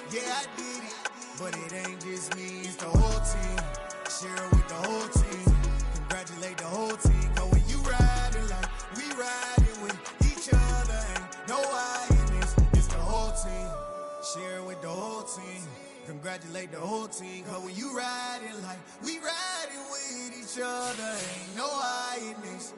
Yeah, I did it, but it ain't just me, it's the whole team. Share it with the whole team. Congratulate the whole team. Cause when you riding like we riding with each other, ain't no hiding, it's the whole team. Share it with the whole team. Congratulate the whole team. Cause when you riding like we riding with each other, ain't no hiding this.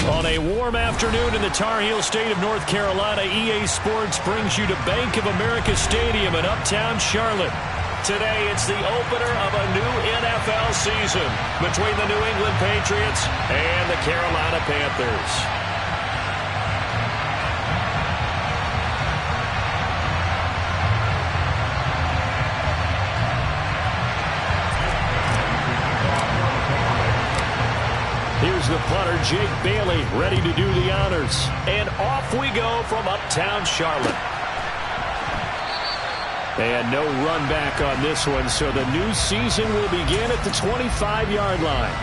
On a warm afternoon in the Tar Heel state of North Carolina, EA Sports brings you to Bank of America Stadium in uptown Charlotte. Today, it's the opener of a new NFL season between the New England Patriots and the Carolina Panthers. Here's the punter, Jake Bailey, ready to do the honors. And off we go from uptown Charlotte. And no run back on this one, so the new season will begin at the 25-yard line.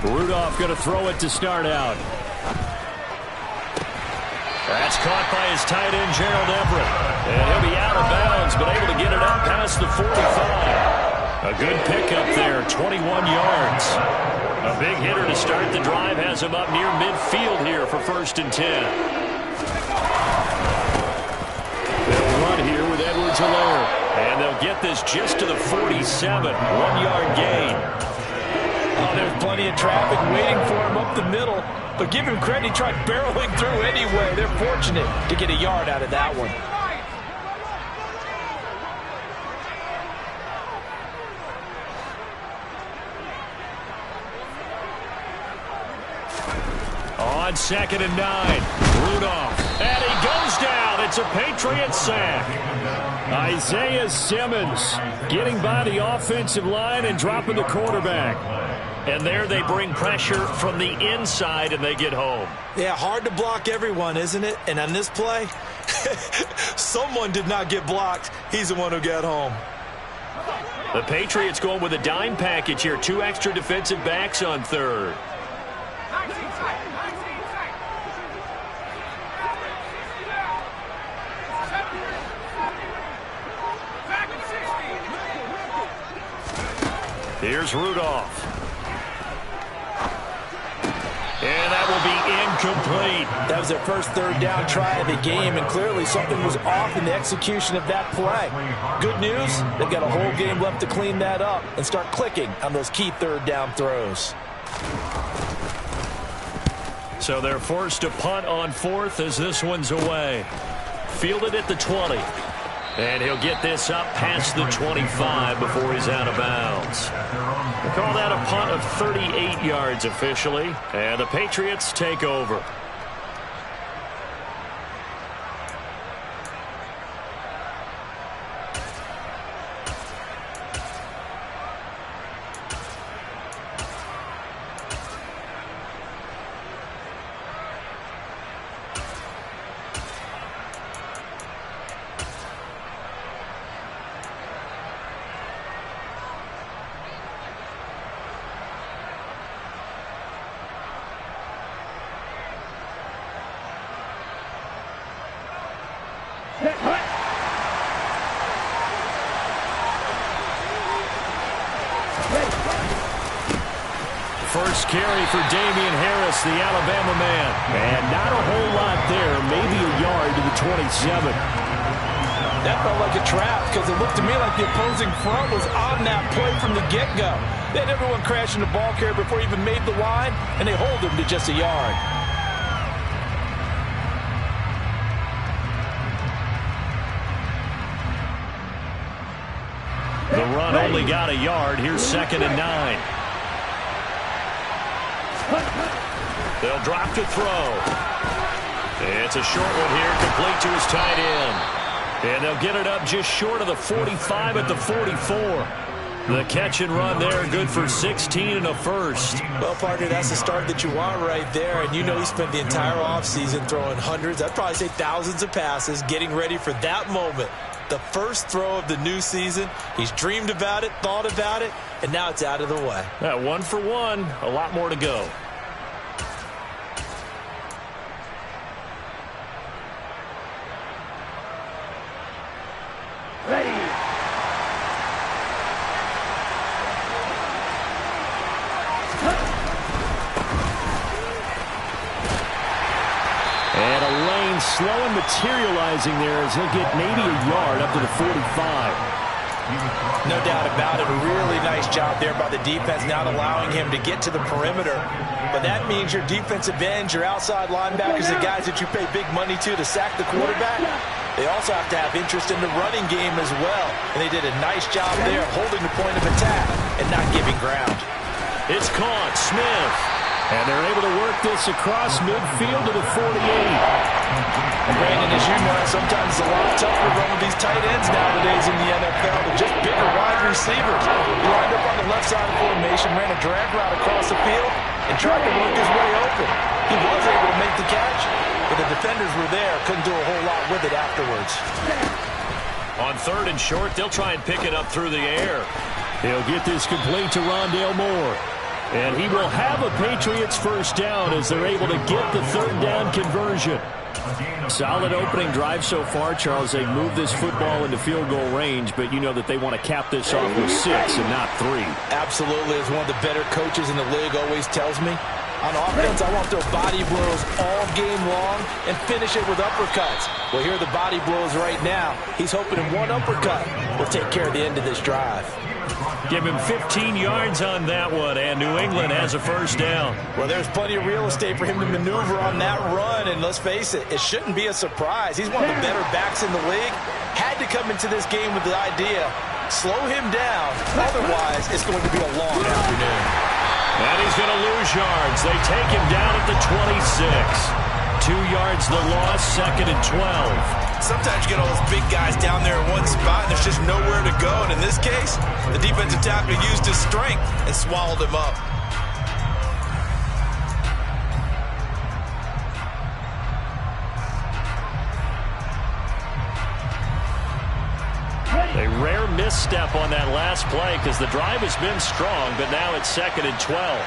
Rudolph going to throw it to start out. That's caught by his tight end, Gerald Everett. And he'll be out of bounds, but able to get it out past the 45. A good pickup there, 21 yards. A big hitter to start the drive has him up near midfield here for 1st and 10. They'll run here with Edwards-Helaire. And they'll get this just to the 47, 1-yard gain. Oh, there's plenty of traffic waiting for him up the middle. But give him credit, he tried barreling through anyway. They're fortunate to get a yard out of that one. On 2nd and 9, Rudolph. And he goes down. It's a Patriot sack. Isaiah Simmons getting by the offensive line and dropping the quarterback. And there they bring pressure from the inside, and they get home. Yeah, hard to block everyone, isn't it? And on this play, someone did not get blocked. He's the one who got home. The Patriots going with a dime package here. 2 extra defensive backs on 3rd. Here's Rudolph. And that will be incomplete. That was their first 3rd down try of the game, and clearly something was off in the execution of that play. Good news, they've got a whole game left to clean that up and start clicking on those key 3rd down throws. So they're forced to punt on 4th as this one's away. Fielded at the 20. And he'll get this up past the 25 before he's out of bounds. They call that a punt of 38 yards officially. And the Patriots take over. First carry for Damian Harris, the Alabama man. And not a whole lot there, maybe a yard to the 27. That felt like a trap because it looked to me like the opposing front was on that play from the get-go. They had everyone crashing the ball carrier before he even made the line, and they hold him to just a yard. The run only got a yard. Here's 2nd and 9. They'll drop to throw. It's a short one here, complete to his tight end. And they'll get it up just short of the 45 at the 44. The catch and run there, good for 16 and a first. Well, partner, that's the start that you want right there. And you know he spent the entire offseason throwing hundreds, I'd probably say thousands of passes, getting ready for that moment. The first throw of the new season. He's dreamed about it, thought about it, and now it's out of the way. 1 for 1, a lot more to go. And a lane slow and materializing there as he'll get maybe a yard up to the 45. No doubt about it. A really nice job there by the defense, not allowing him to get to the perimeter. But that means your defensive ends, your outside linebackers, the guys that you pay big money to sack the quarterback, they also have to have interest in the running game as well. And they did a nice job there holding the point of attack and not giving ground. It's caught. Smith. And they're able to work this across midfield to the 48. And Brandon, as you know, sometimes it's a lot tougher to run with these tight ends nowadays in the NFL, but just bigger wide receivers. He lined up on the left side of the formation, ran a drag route across the field, and tried to work his way open. He was able to make the catch, but the defenders were there, couldn't do a whole lot with it afterwards. On 3rd and short, they'll try and pick it up through the air. He'll get this complete to Rondale Moore. And he will have a Patriots first down as they're able to get the 3rd down conversion. Solid opening drive so far, Charles. They moved this football into field goal range, but you know that they want to cap this off with 6 and not 3. Absolutely. As one of the better coaches in the league always tells me, on offense, I want their body blows all game long and finish it with uppercuts. Well, here are the body blows right now. He's hoping in one uppercut will take care of the end of this drive. Give him 15 yards on that one, and New England has a first down. Well, there's plenty of real estate for him to maneuver on that run, and let's face it, it shouldn't be a surprise. He's one of the better backs in the league. Had to come into this game with the idea, slow him down, otherwise it's going to be a long afternoon. And he's going to lose yards. They take him down at the 26. 2 yards the loss, 2nd and 12. Sometimes you get all those big guys down there in one spot, and there's just nowhere to go. And in this case, the defensive tackle used his strength and swallowed him up. A rare misstep on that last play because the drive has been strong, but now it's 2nd and 12.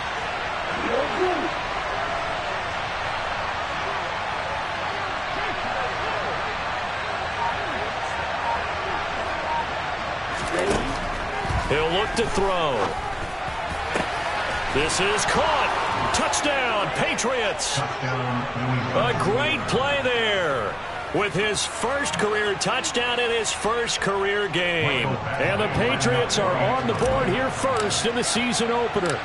He'll look to throw. This is caught. Touchdown, Patriots. A great play there. With his first career touchdown in his first career game. And the Patriots are on the board here first in the season opener.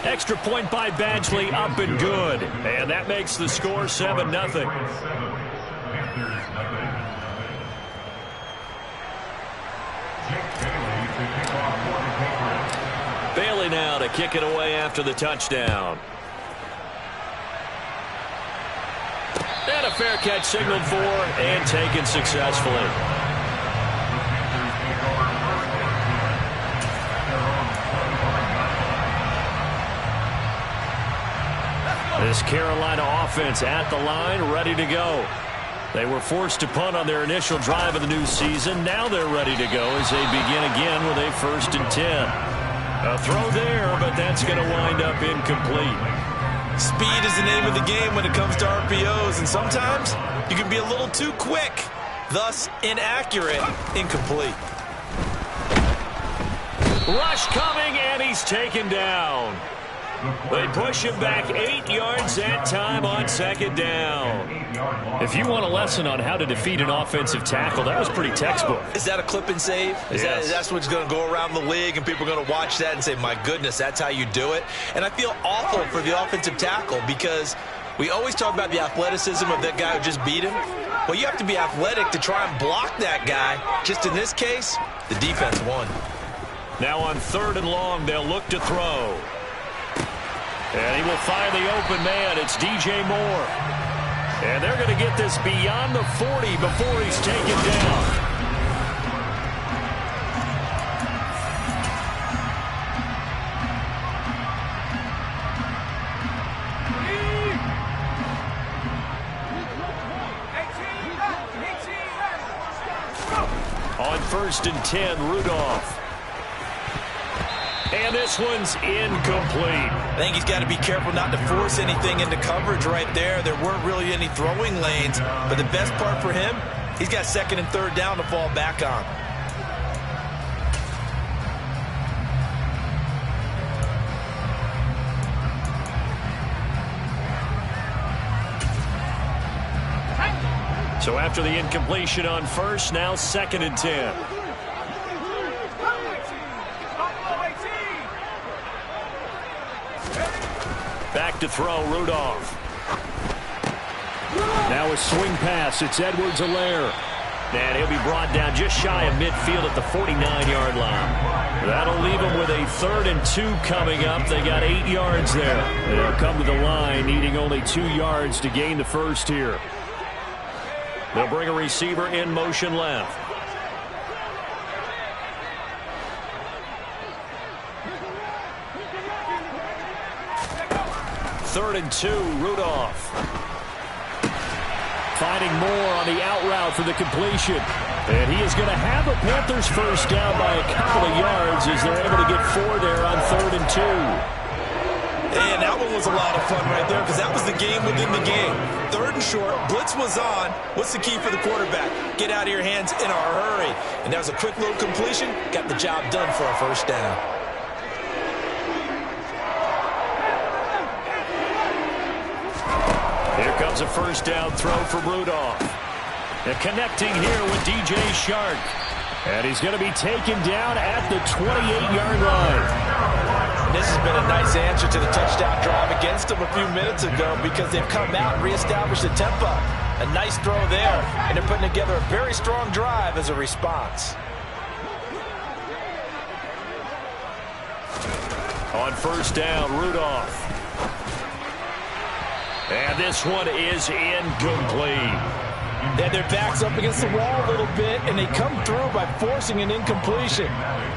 Extra point by Badgley, up and good. And that makes the score 7-0. Bailey now to kick it away after the touchdown. And a fair catch signaled for and taken successfully. This Carolina offense at the line, ready to go. They were forced to punt on their initial drive of the new season. Now they're ready to go as they begin again with a 1st and 10. A throw there, but that's going to wind up incomplete. Speed is the name of the game when it comes to RPOs, and sometimes you can be a little too quick, thus inaccurate, incomplete. Rush coming, and he's taken down. They push him back 8 yards that time on 2nd down. If you want a lesson on how to defeat an offensive tackle, that was pretty textbook. Is that a clip and save? Yes. That's what's going to go around the league, and people are going to watch that and say, my goodness, that's how you do it? And I feel awful for the offensive tackle because we always talk about the athleticism of that guy who just beat him. Well, you have to be athletic to try and block that guy. Just in this case, the defense won. Now on 3rd and long, they'll look to throw. And he will find the open man. It's DJ Moore. And they're going to get this beyond the 40 before he's taken down. On 1st and 10, Rudolph. And this one's incomplete. I think he's got to be careful not to force anything into coverage right there. There weren't really any throwing lanes, but the best part for him, he's got 2nd and 3rd down to fall back on. So after the incompletion on 1st, now 2nd and 10. Back to throw, Rudolph. Now a swing pass. It's Edwards-Helaire. And he'll be brought down just shy of midfield at the 49-yard line. That'll leave them with a 3rd and 2 coming up. They got 8 yards there. They'll come to the line needing only 2 yards to gain the first here. They'll bring a receiver in motion left. Third and 2, Rudolph. Finding Moore on the out route for the completion. And he is going to have a Panthers first down by a couple of yards as they're able to get 4 there on 3rd and 2. And that one was a lot of fun right there because that was the game within the game. 3rd and short, blitz was on. What's the key for the quarterback? Get out of your hands in a hurry. And that was a quick little completion. Got the job done for a first down. Here comes a first down throw for Rudolph. And connecting here with DJ Chark. And he's going to be taken down at the 28-yard line. This has been a nice answer to the touchdown drive against them a few minutes ago because they've come out and reestablished the tempo. A nice throw there, and they're putting together a very strong drive as a response. On first down, Rudolph. And this one is incomplete. They had their backs up against the wall a little bit, and they come through by forcing an incompletion.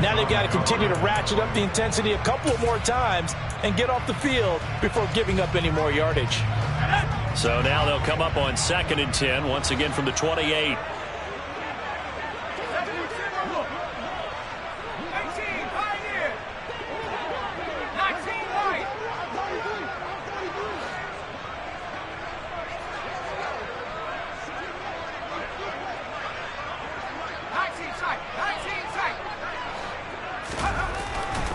Now they've got to continue to ratchet up the intensity a couple more times and get off the field before giving up any more yardage. So now they'll come up on 2nd and 10, once again from the 28.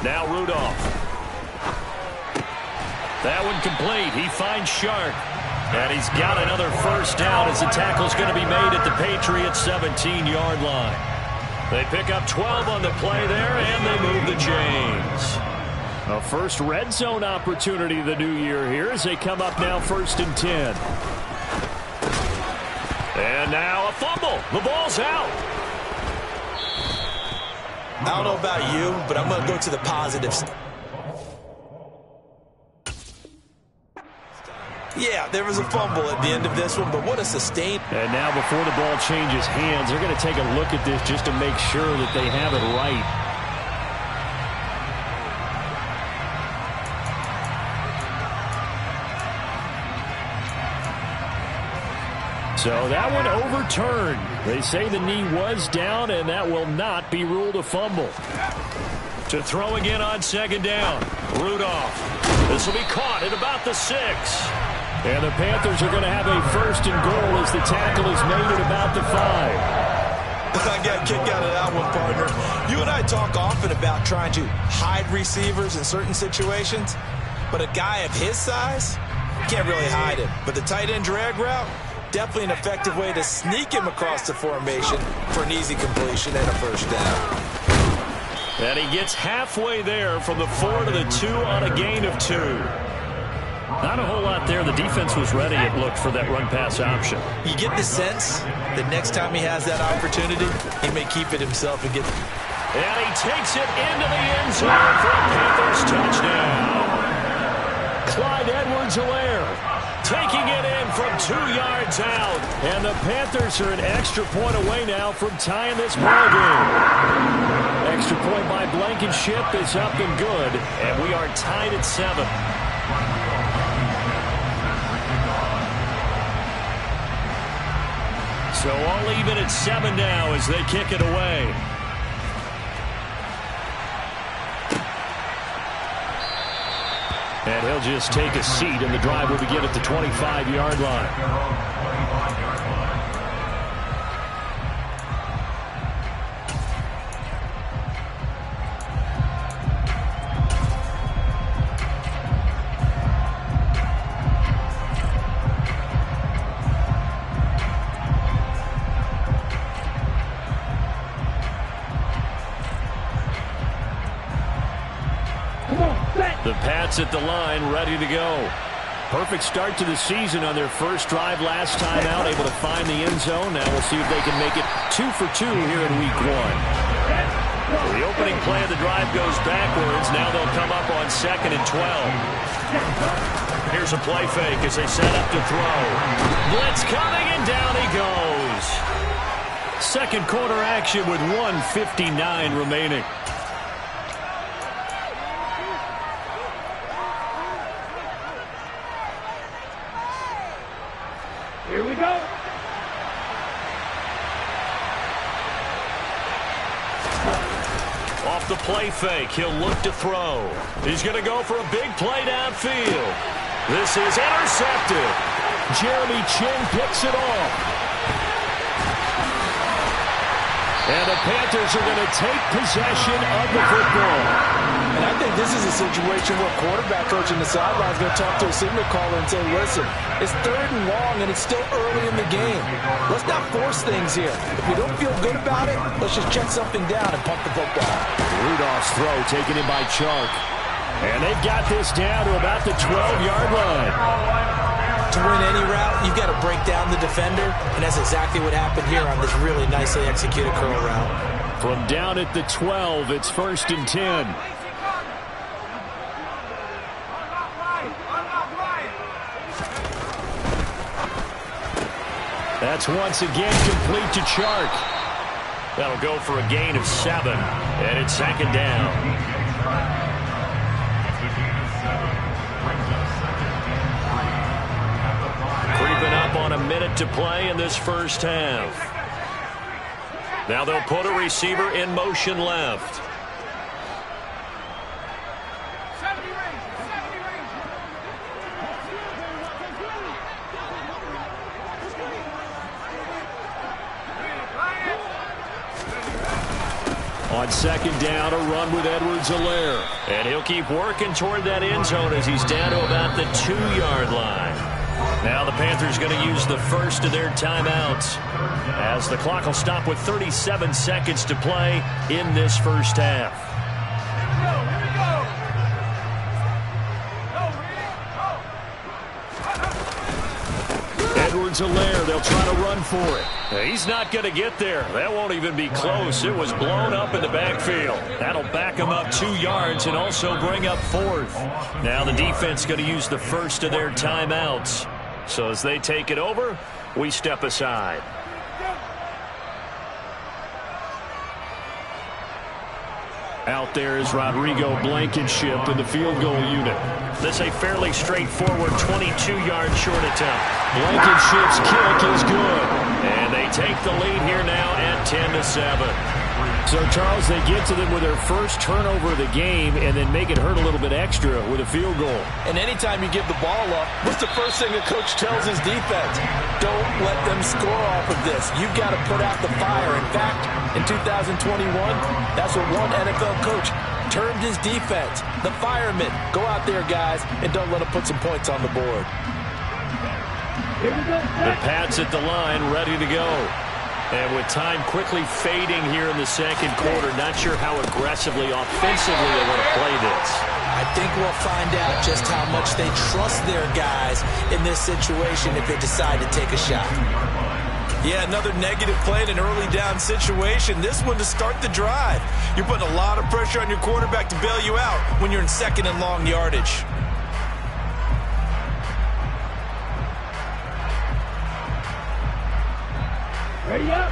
Now Rudolph. That one complete. He finds Chark. And he's got another first down as the tackle's going to be made at the Patriots' 17-yard line. They pick up 12 on the play there, and they move the chains. A first red zone opportunity of the new year here as they come up now 1st and 10. And now a fumble. The ball's out. I don't know about you, but I'm going to go to the positives. Yeah, there was a fumble at the end of this one, but what a sustain. And now before the ball changes hands, they're going to take a look at this just to make sure that they have it right. So that one overturned. They say the knee was down, and that will not be ruled a fumble. To throw again on 2nd down. Rudolph. This will be caught at about the 6. And the Panthers are going to have a 1st and goal as the tackle is made at about the 5. I got a kick out of that one, partner. You and I talk often about trying to hide receivers in certain situations, but a guy of his size, can't really hide him. But the tight end drag route, definitely an effective way to sneak him across the formation for an easy completion and a first down. And he gets halfway there from the 4 to the 2 on a gain of 2. Not a whole lot there. The defense was ready, it looked, for that run-pass option. You get the sense that next time he has that opportunity, he may keep it himself and get... And he takes it into the end zone for a Panthers touchdown. Clyde Edwards-Helaire taking it in from 2 yards out. And the Panthers are an extra point away now from tying this ballgame. Extra point by Blankenship is up and good. And we are tied at 7. So all even at 7 now as they kick it away. And he'll just take a seat, and the drive will begin at the 25-yard line. The Pats at the line, ready to go. Perfect start to the season on their first drive last time out, able to find the end zone. Now we'll see if they can make it 2 for 2 here in week 1. The opening play of the drive goes backwards. Now they'll come up on 2nd and 12. Here's a play fake as they set up to throw. Blitz coming, and down he goes. Second quarter action with 1:59 remaining. Here we go. Off the play fake, he'll look to throw. He's going to go for a big play downfield. This is intercepted. Jeremy Chinn picks it off. And the Panthers are going to take possession of the football. And I think this is a situation where quarterback coach in the sideline is going to talk to a signal caller and say, listen, it's 3rd and long and it's still early in the game. Let's not force things here. If we don't feel good about it, let's just check something down and pump the football. Rudolph's throw taken in by Chark. And they've got this down to about the 12-yard line. To win any route, you've got to break down the defender, and that's exactly what happened here on this really nicely executed curl route. From down at the 12, it's 1st and 10. That's once again complete to Chark. That'll go for a gain of 7, and it's 2nd down. Creeping up on a minute to play in this first half. Now they'll put a receiver in motion left. On 2nd down, a run with Edwards-Helaire. And he'll keep working toward that end zone as he's down to about the 2-yard line. Now the Panthers going to use the first of their timeouts as the clock will stop with 37 seconds to play in this first half. Edwards-Helaire, they'll try to run for it. He's not going to get there. That won't even be close. It was blown up in the backfield. That'll back him up 2 yards and also bring up 4th. Now the defense going to use the first of their timeouts. So as they take it over, we step aside. Out there is Rodrigo Blankenship in the field goal unit. This is a fairly straightforward 22-yard short attempt. Blankenship's kick is good. And they take the lead here now at 10-7. So, Charles, they get to them with their first turnover of the game and then make it hurt a little bit extra with a field goal. And anytime you give the ball up, what's the first thing a coach tells his defense? Don't let them score off of this. You've got to put out the fire. In fact, in 2021, that's what one NFL coach termed his defense. The firemen. Go out there, guys, and don't let them put some points on the board. The Pats at the line, ready to go. And with time quickly fading here in the second quarter, not sure how aggressively, offensively they want to play this. I think we'll find out just how much they trust their guys in this situation if they decide to take a shot. Yeah, another negative play in an early down situation. This one to start the drive. You're putting a lot of pressure on your quarterback to bail you out when you're in second and long yardage. Ready up.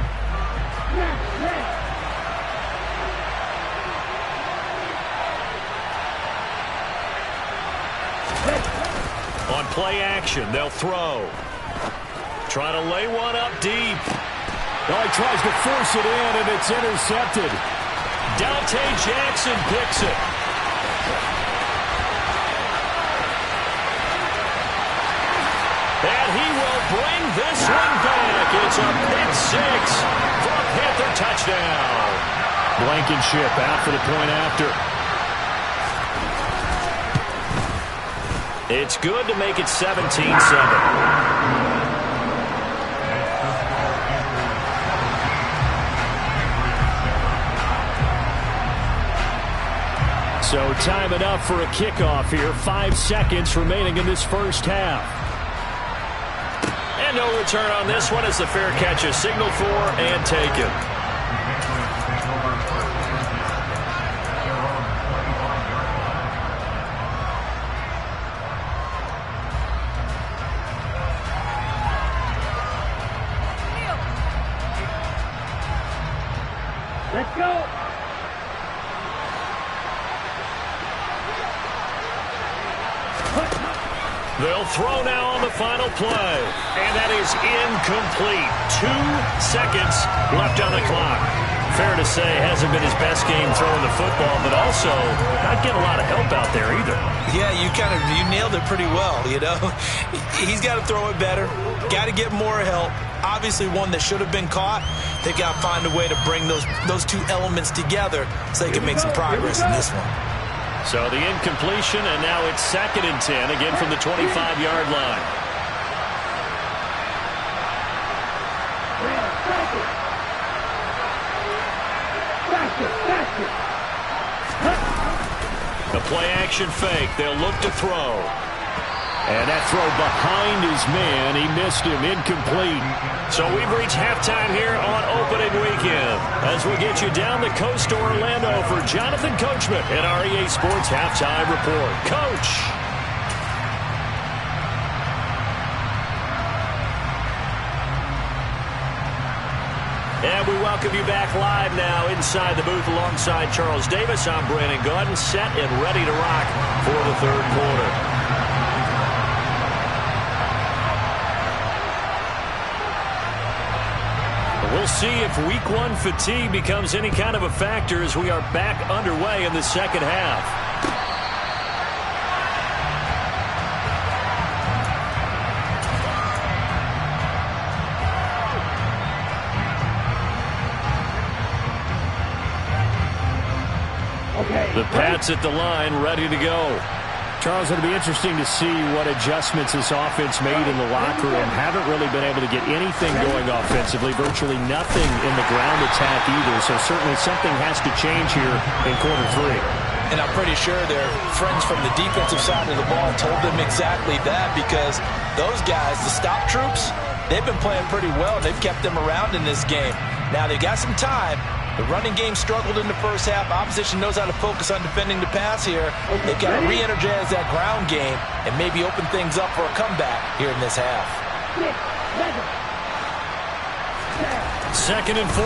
On play action, they'll throw. Trying to lay one up deep. Oh, he tries to force it in, and it's intercepted. Dante Jackson picks it. And he will bring this one back. It's a pick six for a Panther touchdown. Blankenship out for the point after. It's good to make it 17-7. So time it up for a kickoff here. 5 seconds remaining in this first half. And no return on this one as the fair catch is signaled for and taken. Let's go. They'll throw now on the final play. And that is incomplete. 2 seconds left on the clock. Fair to say, hasn't been his best game throwing the football, but also not getting a lot of help out there either. Yeah, you nailed it pretty well, you know. He's got to throw it better. Got to get more help. Obviously one that should have been caught. They've got to find a way to bring those two elements together so they can make some progress in this one. So the incompletion, and now it's 2nd and 10, again from the 25-yard line. The play-action fake. They'll look to throw. And that throw behind his man. He missed him. Incomplete. So we've reached halftime here on opening weekend as we get you down the coast to Orlando for Jonathan Coachman at our EA Sports Halftime Report. Coach. And we welcome you back live now inside the booth alongside Charles Davis. I'm Brandon Gaudin, set and ready to rock for the third quarter. We'll see if week one fatigue becomes any kind of a factor as we are back underway in the second half. The Pats at the line, ready to go. Charles, it'll be interesting to see what adjustments this offense made in the locker room. Haven't really been able to get anything going offensively, virtually nothing in the ground attack either. So certainly something has to change here in quarter 3. And I'm pretty sure their friends from the defensive side of the ball told them exactly that, because those guys, the stop troops, they've been playing pretty well. They've kept them around in this game. Now they've got some time. The running game struggled in the first half. Opposition knows how to focus on defending the pass here. They've got to re-energize that ground game and maybe open things up for a comeback here in this half. 2nd and 14.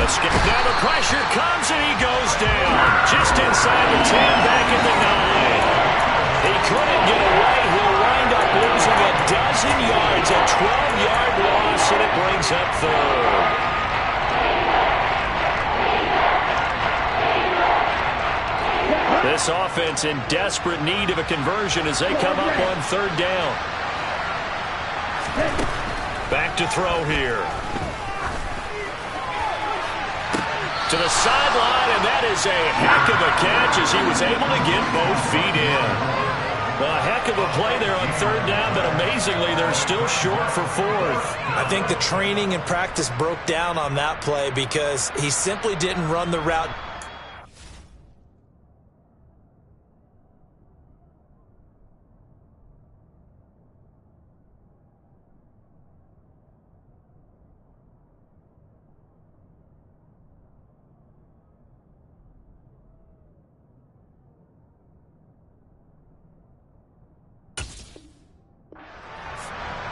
Let's get down. The pressure comes and he goes down. Just inside the 10, back at the 9. He couldn't get away. He'll wind up losing a dozen yards, a 12-yard loss, and it brings up 3rd. This offense in desperate need of a conversion as they come up on 3rd down. Back to throw here. To the sideline, and that is a heck of a catch as he was able to get both feet in. A heck of a play there on 3rd down, but amazingly, they're still short for 4th. I think the training and practice broke down on that play because he simply didn't run the route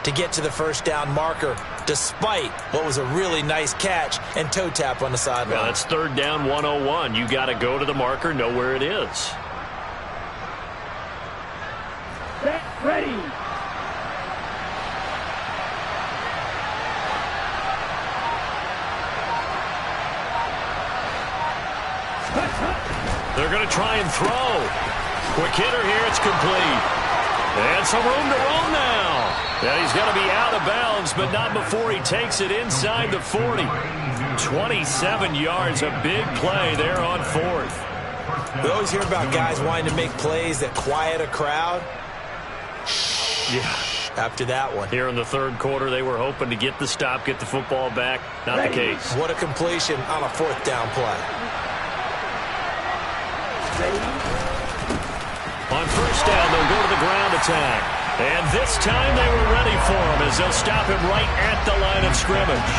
to get to the first down marker, despite what was a really nice catch and toe tap on the sideline. Well, that's third down 101. You got to go to the marker, know where it is. Set, ready. They're going to try and throw. Quick hitter here. It's complete. And some room to roam now. And he's going to be out of bounds, but not before he takes it inside the 40. 27 yards, a big play there on fourth. We always hear about guys wanting to make plays that quiet a crowd. Yeah. After that one. Here in the third quarter, they were hoping to get the stop, get the football back. Not the case. What a completion on a fourth down play. On first down, they'll go to the ground attack. And this time they were ready for him as they'll stop him right at the line of scrimmage.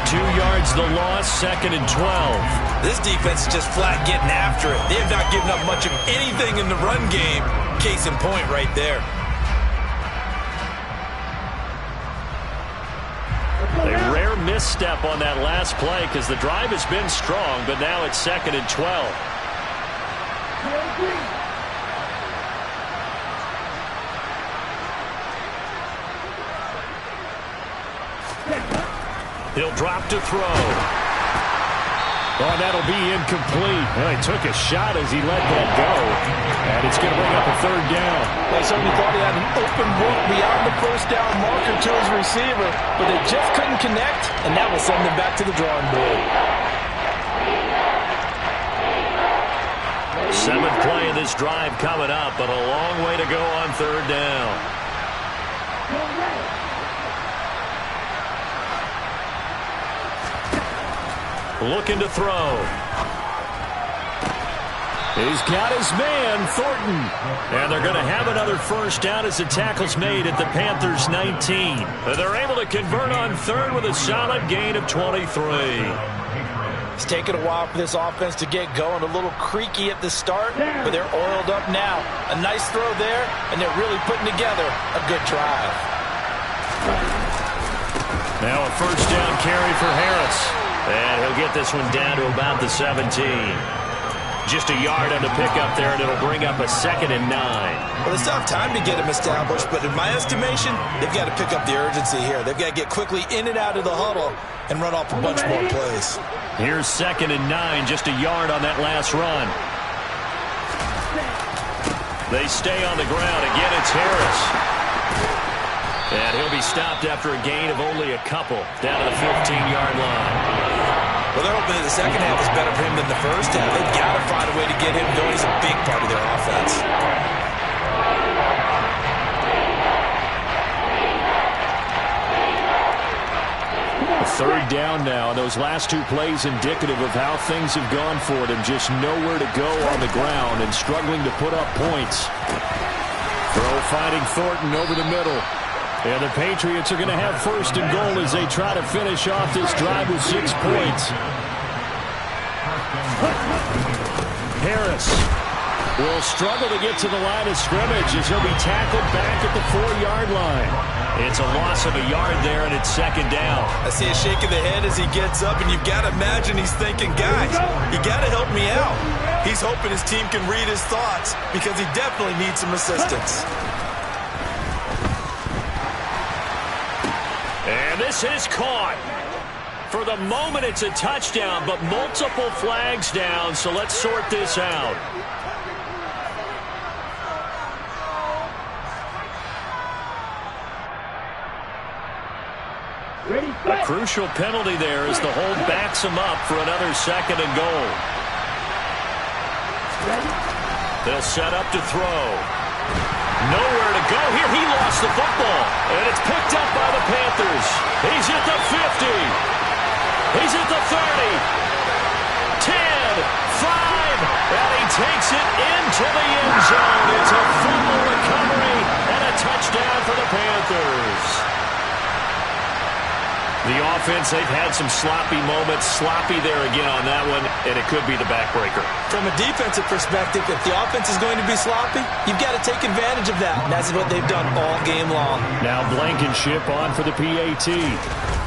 2 yards the loss, 2nd and 12. This defense is just flat getting after it. They have not given up much of anything in the run game. Case in point right there. A rare misstep on that last play because the drive has been strong, but now it's 2nd and 12. He'll drop to throw. Oh, that'll be incomplete. Well, he took a shot as he let that go. And it's going to bring up a third down. They certainly thought he had an open look beyond the first down marker to his receiver, but they just couldn't connect, and that will send them back to the drawing board. 7th play of this drive coming up, but a long way to go on third down. Looking to throw. He's got his man, Thornton. And they're going to have another first down as the tackle's made at the Panthers' 19. But they're able to convert on third with a solid gain of 23. It's taken a while for this offense to get going. A little creaky at the start, but they're oiled up now. A nice throw there, and they're really putting together a good drive. Now a first down carry for Harris. And he'll get this one down to about the 17. Just a yard on the pickup there, and it'll bring up a 2nd and 9. Well, they still have time to get him established, but in my estimation, they've got to pick up the urgency here. They've got to get quickly in and out of the huddle and run off a bunch more plays. Here's 2nd and 9, just a yard on that last run. They stay on the ground. Again, it's Harris. And he'll be stopped after a gain of only a couple down to the 15-yard line. Well, they're hoping that the second half is better for him than the first half. They've got to find a way to get him going. He's a big part of their offense. Third down now. Those last 2 plays indicative of how things have gone for them. Just nowhere to go on the ground and struggling to put up points. Throw finding Thornton over the middle. And the Patriots are going to have first and goal as they try to finish off this drive with 6 points. Harris will struggle to get to the line of scrimmage as he'll be tackled back at the 4-yard line. It's a loss of a yard there, and it's 2nd down. I see a shake of the head as he gets up, and you've got to imagine he's thinking, guys, you got to help me out. He's hoping his team can read his thoughts because he definitely needs some assistance. And this is caught. For the moment, it's a touchdown, but multiple flags down, so let's sort this out. A crucial penalty there as the hold backs him up for another 2nd and goal. They'll set up to throw. Nowhere to go here. He lost the football, and it's picked up by the Panthers. He's at the 50. He's at the 30. 10, 5, and he takes it into the end zone. It's a fumble recovery and a touchdown for the Panthers. The offense, they've had some sloppy moments. Sloppy there again on that one, and it could be the backbreaker. From a defensive perspective, if the offense is going to be sloppy, you've got to take advantage of that. And that's what they've done all game long. Now Blankenship on for the PAT.